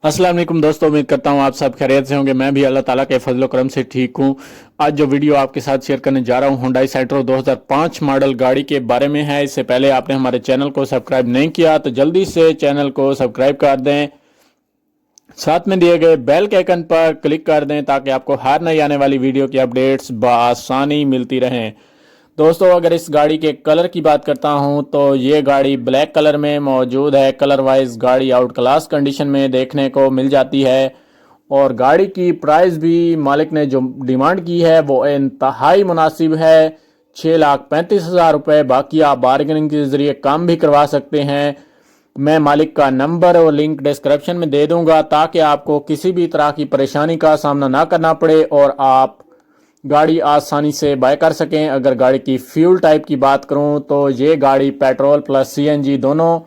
अस्सलाम वालेकुम दोस्तों, उम्मीद करता हूँ आप सब खैरियत से होंगे। मैं भी अल्लाह ताला के फजल करम से ठीक हूँ। आज जो वीडियो आपके साथ शेयर करने जा रहा हूँ हुंडई सेंट्रो 2005 मॉडल गाड़ी के बारे में है। इससे पहले आपने हमारे चैनल को सब्सक्राइब नहीं किया तो जल्दी से चैनल को सब्सक्राइब कर दें, साथ में दिए गए बेल के आइकन पर क्लिक कर दें ताकि आपको हर नई आने वाली वीडियो की अपडेट्स बआसानी मिलती रहें। दोस्तों, अगर इस गाड़ी के कलर की बात करता हूं तो ये गाड़ी ब्लैक कलर में मौजूद है। कलर वाइज गाड़ी आउट क्लास कंडीशन में देखने को मिल जाती है और गाड़ी की प्राइस भी मालिक ने जो डिमांड की है वो इंतहाई मुनासिब है, 6,35,000 रुपये। बाकी आप बार्गेनिंग के जरिए काम भी करवा सकते हैं। मैं मालिक का नंबर और लिंक डिस्क्रिप्शन में दे दूंगा ताकि आपको किसी भी तरह की परेशानी का सामना ना करना पड़े और आप गाड़ी आसानी से बाय कर सकें। अगर गाड़ी की फ्यूल टाइप की बात करूं तो ये गाड़ी पेट्रोल प्लस सीएनजी दोनों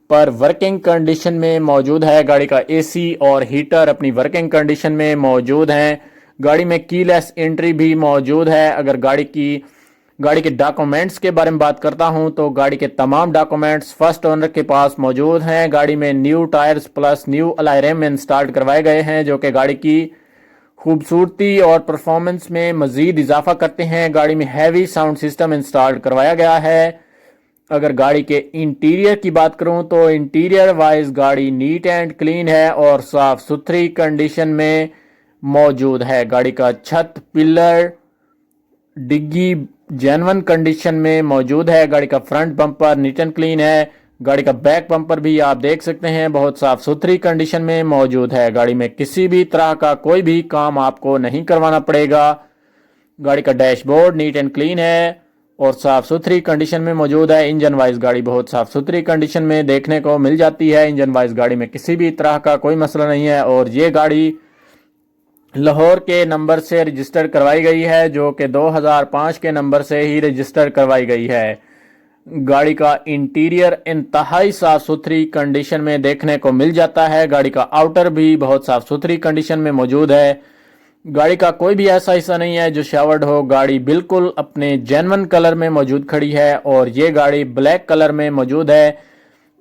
पर वर्किंग कंडीशन में मौजूद है। गाड़ी का एसी और हीटर अपनी वर्किंग कंडीशन में मौजूद हैं। गाड़ी में कीलेस एंट्री भी मौजूद है। अगर गाड़ी के डॉक्यूमेंट्स के बारे में बात करता हूं तो गाड़ी के तमाम डॉक्यूमेंट्स फर्स्ट ओनर के पास मौजूद हैं। गाड़ी में new tyres plus new alloy rim install करवाए गए हैं जो कि गाड़ी की खूबसूरती और परफॉर्मेंस में मजीद इजाफा करते हैं। गाड़ी में हैवी साउंड सिस्टम इंस्टॉल करवाया गया है। अगर गाड़ी के इंटीरियर की बात करूं तो इंटीरियर वाइज गाड़ी नीट एंड क्लीन है और साफ सुथरी कंडीशन में मौजूद है। गाड़ी का छत, पिलर, डिग्गी जेन्युइन कंडीशन में मौजूद है। गाड़ी का front bumper neat and clean है। गाड़ी का बैक बम्पर भी आप देख सकते हैं बहुत साफ सुथरी कंडीशन में मौजूद है। गाड़ी में किसी भी तरह का कोई भी काम आपको नहीं करवाना पड़ेगा। गाड़ी का डैशबोर्ड नीट एंड क्लीन है और साफ सुथरी कंडीशन में मौजूद है। इंजन वाइज गाड़ी बहुत साफ सुथरी कंडीशन में देखने को मिल जाती है। इंजन वाइज गाड़ी में किसी भी तरह का कोई मसला नहीं है और ये गाड़ी लाहौर के नंबर से रजिस्टर करवाई गई है जो कि 2005 के नंबर से ही रजिस्टर करवाई गई है। गाड़ी का इंटीरियर इंतहाई साफ सुथरी कंडीशन में देखने को मिल जाता है। गाड़ी का आउटर भी बहुत साफ सुथरी कंडीशन में मौजूद है। गाड़ी का कोई भी ऐसा हिस्सा नहीं है जो शावर्ड हो। गाड़ी बिल्कुल अपने जेन्युइन कलर में मौजूद खड़ी है और ये गाड़ी ब्लैक कलर में मौजूद है।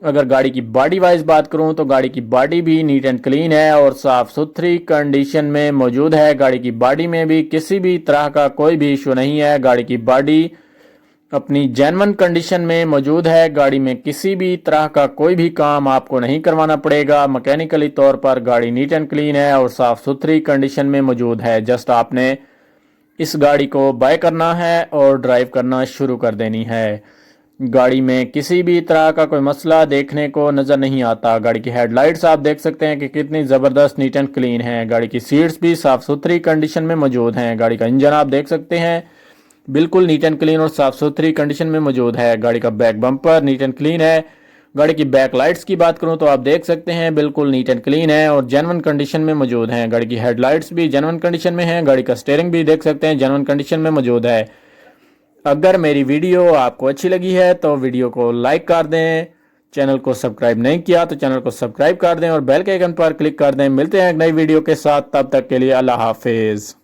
अगर गाड़ी की बॉडी वाइज बात करूं तो गाड़ी की बॉडी भी नीट एंड क्लीन है और साफ सुथरी कंडीशन में मौजूद है। गाड़ी की बॉडी में भी किसी भी तरह का कोई भी इशू नहीं है। गाड़ी की बॉडी अपनी जेन्युइन कंडीशन में मौजूद है। गाड़ी में किसी भी तरह का कोई भी काम आपको नहीं करवाना पड़ेगा। मैकेनिकली तौर पर गाड़ी नीट एंड क्लीन है और साफ सुथरी कंडीशन में मौजूद है। जस्ट आपने इस गाड़ी को बाय करना है और ड्राइव करना शुरू कर देनी है। गाड़ी में किसी भी तरह का कोई मसला देखने को नज़र नहीं आता। गाड़ी की हेडलाइट्स आप देख सकते हैं कि कितनी ज़बरदस्त नीट एंड क्लीन है। गाड़ी की सीट्स भी साफ सुथरी कंडीशन में मौजूद हैं। गाड़ी का इंजन आप देख सकते हैं बिल्कुल नीट एंड क्लीन और साफ सुथरी कंडीशन में मौजूद है। गाड़ी का back bumper neat and clean है। गाड़ी की बैक लाइट्स की बात करूं तो आप देख सकते हैं बिल्कुल नीट एंड क्लीन है और जेन्युइन कंडीशन में मौजूद हैं। गाड़ी की हेडलाइट्स भी जेन्युइन कंडीशन में है। गाड़ी का स्टीयरिंग भी देख सकते हैं जेन्युइन कंडीशन में मौजूद है। अगर मेरी वीडियो आपको अच्छी लगी है तो वीडियो को लाइक कर दें। चैनल को सब्सक्राइब नहीं किया तो चैनल को सब्सक्राइब कर दें और बेल के आइकन पर क्लिक कर दें। मिलते हैं एक नई वीडियो के साथ, तब तक के लिए अल्लाह हाफिज।